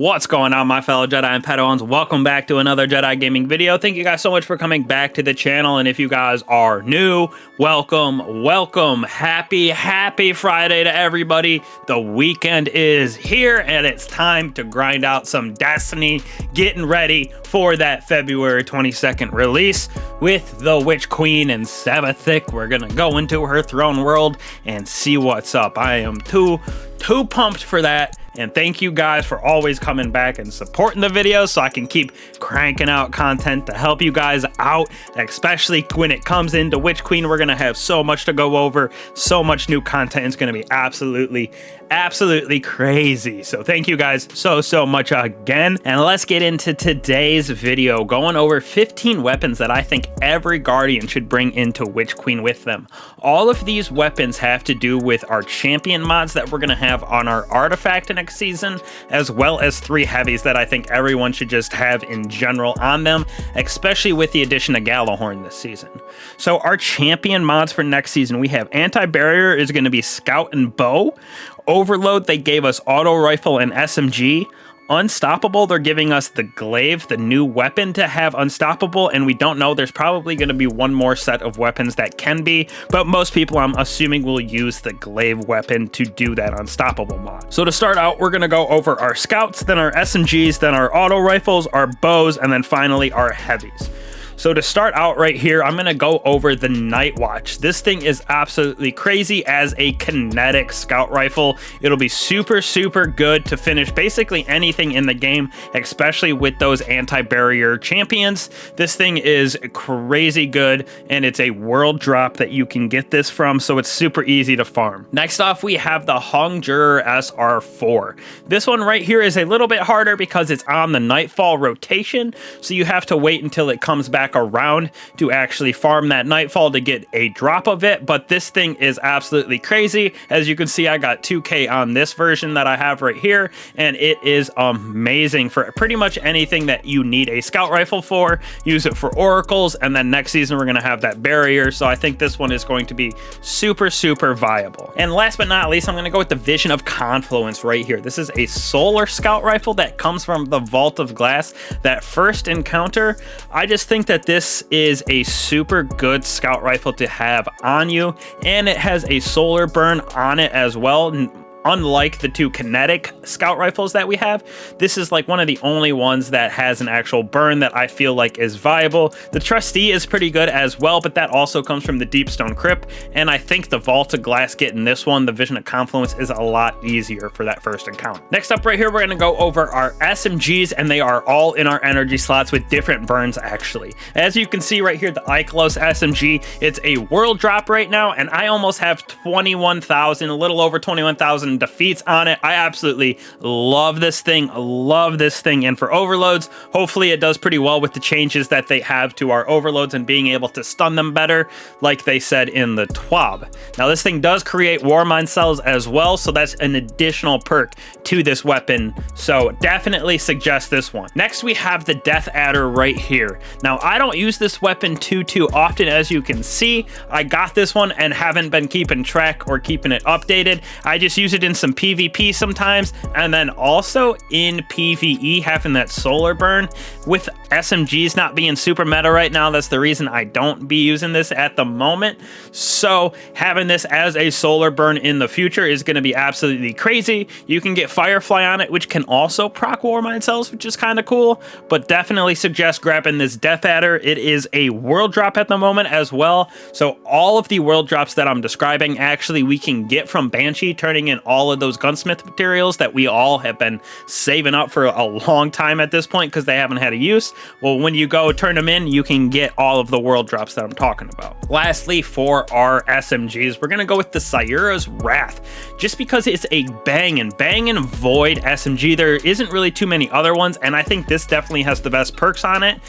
What's going on, my fellow Jedi and Padawans? Welcome back to another Jedi gaming video. Thank you guys so much for coming back to the channel, and if you guys are new, welcome. Happy Friday to everybody. The weekend is here, and it's time to grind out some Destiny, getting ready for that February 22nd release with the Witch Queen and Sabathic. We're gonna go into her throne world and see what's up. I am too pumped for that. And thank you guys for always coming back and supporting the videos so I can keep cranking out content to help you guys out, especially when it comes into Witch Queen. We're going to have so much to go over, so much new content. It's going to be absolutely crazy. So thank you guys so much again. And let's get into today's video, going over 15 weapons that I think every Guardian should bring into Witch Queen with them. All of these weapons have to do with our champion mods that we're going to have on our artifact next season, as well as 3 heavies that I think everyone should just have in general on them, especially with the addition of Gallahorn this season. So our champion mods for next season, we have Anti-Barrier is going to be Scout and Bow. Overload, they gave us Auto Rifle and SMG. Unstoppable, they're giving us the Glaive, the new weapon to have Unstoppable, and we don't know, there's probably going to be one more set of weapons that can be, but most people, I'm assuming, will use the Glaive weapon to do that Unstoppable mod. So to start out, we're going to go over our Scouts, then our SMGs, then our Auto Rifles, our Bows, and then finally our Heavies. So to start out right here, I'm going to go over the Night Watch. This thing is absolutely crazy as a kinetic scout rifle. It'll be super good to finish basically anything in the game, especially with those anti-barrier champions. This thing is crazy good, and it's a world drop that you can get this from, so it's super easy to farm. Next off, we have the Hung Juror SR4. This one right here is a little bit harder because it's on the Nightfall rotation, so you have to wait until it comes back around to actually farm that Nightfall to get a drop of it, but this thing is absolutely crazy. As you can see, I got 2k on this version that I have right here, and it is amazing for pretty much anything that you need a scout rifle for. Use it for oracles, and then next season we're going to have that barrier, so I think this one is going to be super viable. And last but not least, I'm going to go with the Vision of Confluence right here. This is a solar scout rifle that comes from the Vault of Glass. That first encounter, I just think that this is a super good scout rifle to have on you, and it has a solar burn on it as well. Unlike the 2 kinetic scout rifles that we have, this is like one of the only ones that has an actual burn that I feel like is viable. The Trustee is pretty good as well, but that also comes from the Deepstone Crypt, and I think the Vault of Glass getting this one, the Vision of Confluence, is a lot easier for that first encounter. Next up right here, we're going to go over our SMGs, and they are all in our energy slots with different burns actually. As you can see right here, the Ichlos SMG, it's a world drop right now, and I almost have 21,000, a little over 21,000 defeats on it. I absolutely love this thing, and for overloads, hopefully it does pretty well with the changes that they have to our overloads and being able to stun them better, like they said in the TWAB. Now this thing does create Warmind cells as well, so that's an additional perk to this weapon, so definitely suggest this one. Next we have the Death Adder right here. Now I don't use this weapon too often, as you can see. I got this one and haven't been keeping track or keeping it updated. I just use it in some PvP sometimes, and then also in PvE having that solar burn. With SMGs not being super meta right now, that's the reason I don't be using this at the moment, so having this as a solar burn in the future is going to be absolutely crazy. You can get Firefly on it, which can also proc Warmind cells, which is kind of cool, but definitely suggest grabbing this Death Adder. It is a world drop at the moment as well, so all of the world drops that I'm describing actually we can get from Banshee, turning in all of those gunsmith materials that we all have been saving up for a long time at this point because they haven't had a use. Well, when you go turn them in, you can get all of the world drops that I'm talking about. Lastly, for our SMGs, we're going to go with the Sayura's Wrath, just because it's a bangin' void SMG. There isn't really too many other ones, and I think this definitely has the best perks on it.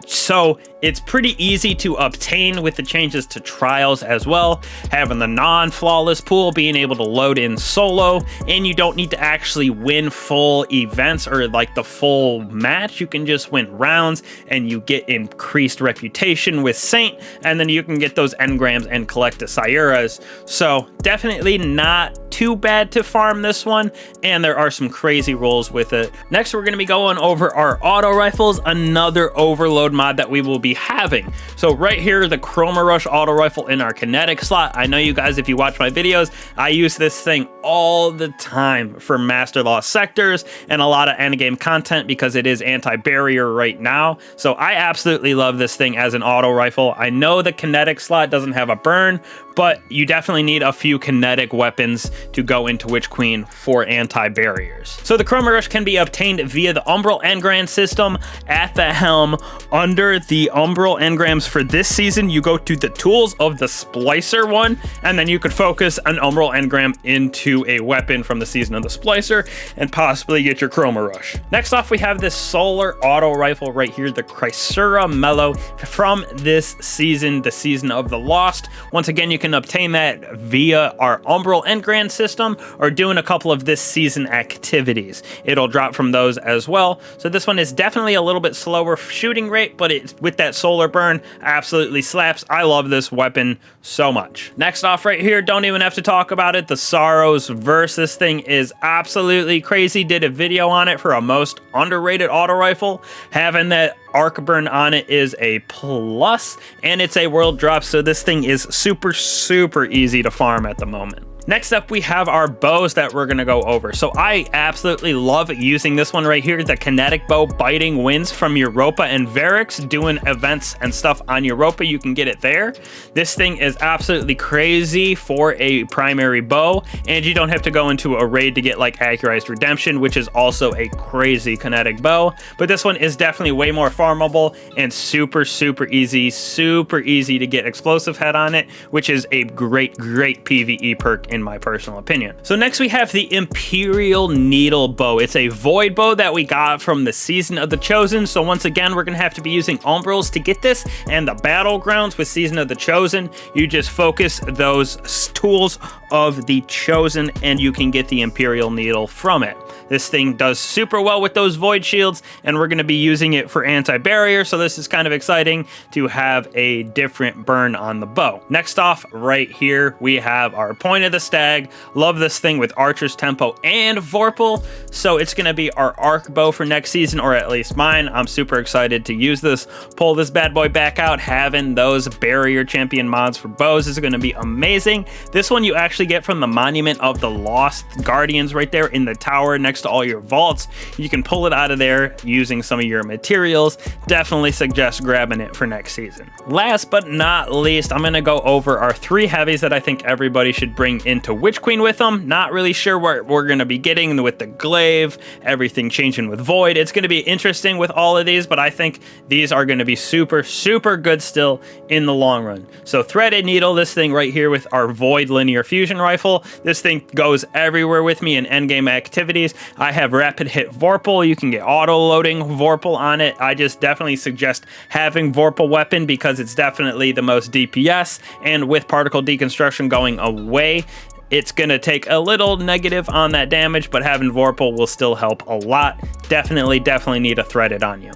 So It's pretty easy to obtain with the changes to trials as well, having the non-flawless pool, being able to load in solo, and you don't need to actually win full events or like the full match. You can just win rounds and you get increased reputation with Saint, and then you can get those engrams and collect the Sayuras. So definitely not too bad to farm this one, and there are some crazy rolls with it. Next, we're going to be going over our auto rifles, another overload mod that we will be having. So right here, the Chroma Rush auto rifle in our kinetic slot. I know you guys, if you watch my videos, I use this thing all the time for Master Lost sectors and a lot of endgame content because it is anti-barrier right now. So I absolutely love this thing as an auto rifle. I know the kinetic slot doesn't have a burn, but you definitely need a few kinetic weapons to go into Witch Queen for anti-barriers. So the Chroma Rush can be obtained via the Umbral Engram system at the helm. Under the Umbral Engrams for this season, you go to the tools of the Splicer one, and then you could focus an Umbral Engram into a weapon from the season of the Splicer and possibly get your Chroma Rush. Next off, we have this solar auto rifle right here, the Chrysura Mellow from this season, the season of the Lost. Once again, you can obtain that via our Umbral Engram system or doing a couple of this season activities. It'll drop from those as well. So this one is definitely a little bit slower shooting rate, but it's with that solar burn, absolutely slaps. I love this weapon so much. Next off right here, don't even have to talk about it, the Sorrows Verse. This thing is absolutely crazy. Did a video on it for a most underrated auto rifle. Having that arc burn on it is a plus, and it's a world drop, so this thing is super easy to farm at the moment. Next up, we have our bows that we're going to go over. So I absolutely love using this one right here, the Kinetic Bow Biting Winds from Europa and Varix, doing events and stuff on Europa. You can get it there. This thing is absolutely crazy for a primary bow, and you don't have to go into a raid to get like Accurized Redemption, which is also a crazy kinetic bow. But this one is definitely way more farmable and super easy to get Explosive Head on it, which is a great PvE perk in my personal opinion. So next we have the Imperial Needle Bow. It's a void bow that we got from the Season of the Chosen. So once again, we're gonna have to be using Umbrals to get this, and the Battlegrounds with Season of the Chosen, you just focus those tools of the Chosen and you can get the Imperial Needle from it. This thing does super well with those void shields, and we're going to be using it for anti-barrier, so this is kind of exciting to have a different burn on the bow. Next off, right here, we have our Point of the Stag. Love this thing with Archer's Tempo and Vorpal, so it's going to be our arc bow for next season, or at least mine. I'm super excited to use this, pull this bad boy back out. Having those barrier champion mods for bows is going to be amazing. This one you actually get from the Monument of the Lost Guardians right there in the tower next to all your vaults. You can pull it out of there using some of your materials. Definitely suggest grabbing it for next season. Last but not least, I'm going to go over our 3 heavies that I think everybody should bring into Witch Queen with them. Not really sure what we're going to be getting with the glaive, everything changing with void. It's going to be interesting with all of these, but I think these are going to be super good still in the long run. So Threaded Needle, this thing right here with our void linear fusion rifle. This thing goes everywhere with me in endgame activities. I have rapid hit Vorpal. You can get auto loading Vorpal on it. I just definitely suggest having Vorpal weapon because it's definitely the most DPS, and with particle deconstruction going away, it's going to take a little negative on that damage, but having Vorpal will still help a lot. Definitely need a threaded on you.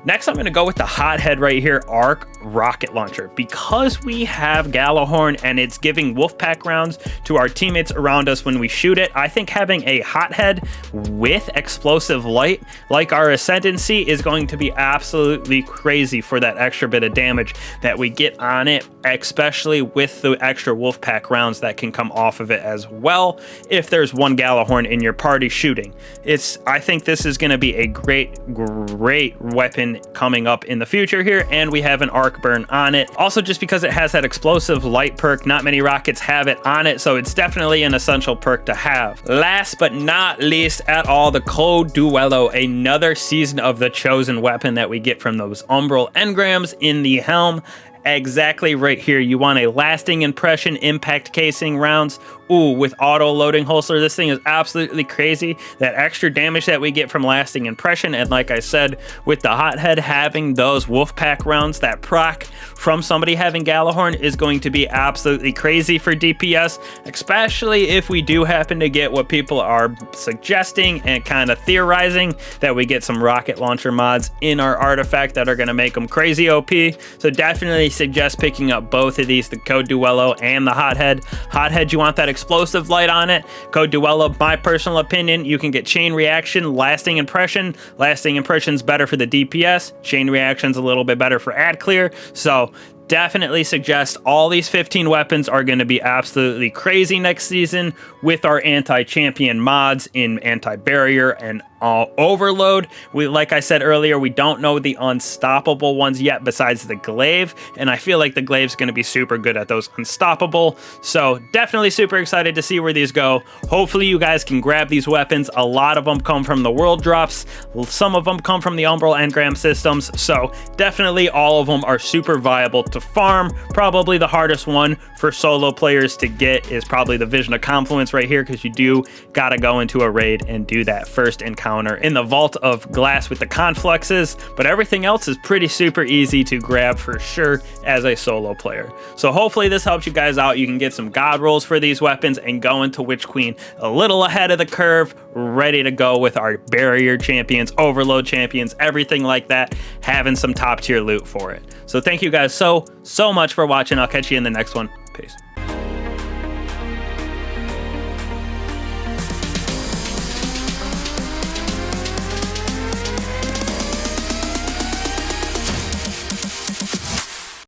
Next, I'm going to go with the hothead right here, Arc Rocket Launcher. Because we have Gallahorn and it's giving Wolfpack rounds to our teammates around us when we shoot it, I think having a hothead with explosive light, like our Ascendancy, is going to be absolutely crazy for that extra bit of damage that we get on it, especially with the extra Wolfpack rounds that can come off of it as well if there's one Gallahorn in your party shooting. I think this is going to be a great weapon coming up in the future here, and we have an arc burn on it. Also, just because it has that explosive light perk, not many rockets have it on it, so it's definitely an essential perk to have. Last but not least at all, the Code Duello, another Season of the Chosen weapon that we get from those Umbral Engrams in the helm. Exactly right here, you want a lasting impression impact casing rounds Ooh, with auto loading holster, this thing is absolutely crazy. That extra damage that we get from lasting impression, and like I said, with the hothead having those Wolfpack rounds, that proc from somebody having Galahorn is going to be absolutely crazy for DPS, especially if we do happen to get what people are suggesting and kind of theorizing, that we get some rocket launcher mods in our artifact that are going to make them crazy OP. So definitely suggest picking up both of these, the Code Duello and the hothead. Hothead, you want that explosive light on it. Code Duello, my personal opinion, you can get chain reaction, lasting impression. Lasting impression's better for the DPS. Chain reaction's a little bit better for ad clear. So definitely suggest all these 15 weapons are going to be absolutely crazy next season with our anti-champion mods in anti-barrier and overload. Like I said earlier, we don't know the unstoppable ones yet besides the glaive, and I feel like the glaive's going to be super good at those unstoppable. So definitely super excited to see where these go. Hopefully you guys can grab these weapons. A lot of them come from the world drops. Some of them come from the Umbral engram systems. So definitely all of them are super viable to farm. Probably the hardest one for solo players to get is probably the Vision of Confluence right here, because you do got to go into a raid and do that first encounter in the Vault of Glass with the confluxes, but everything else is pretty super easy to grab for sure as a solo player. So hopefully this helps you guys out. You can get some god rolls for these weapons and go into Witch Queen a little ahead of the curve, ready to go with our barrier champions, overload champions, everything like that, having some top tier loot for it. So thank you guys so much for watching. I'll catch you in the next one. Peace.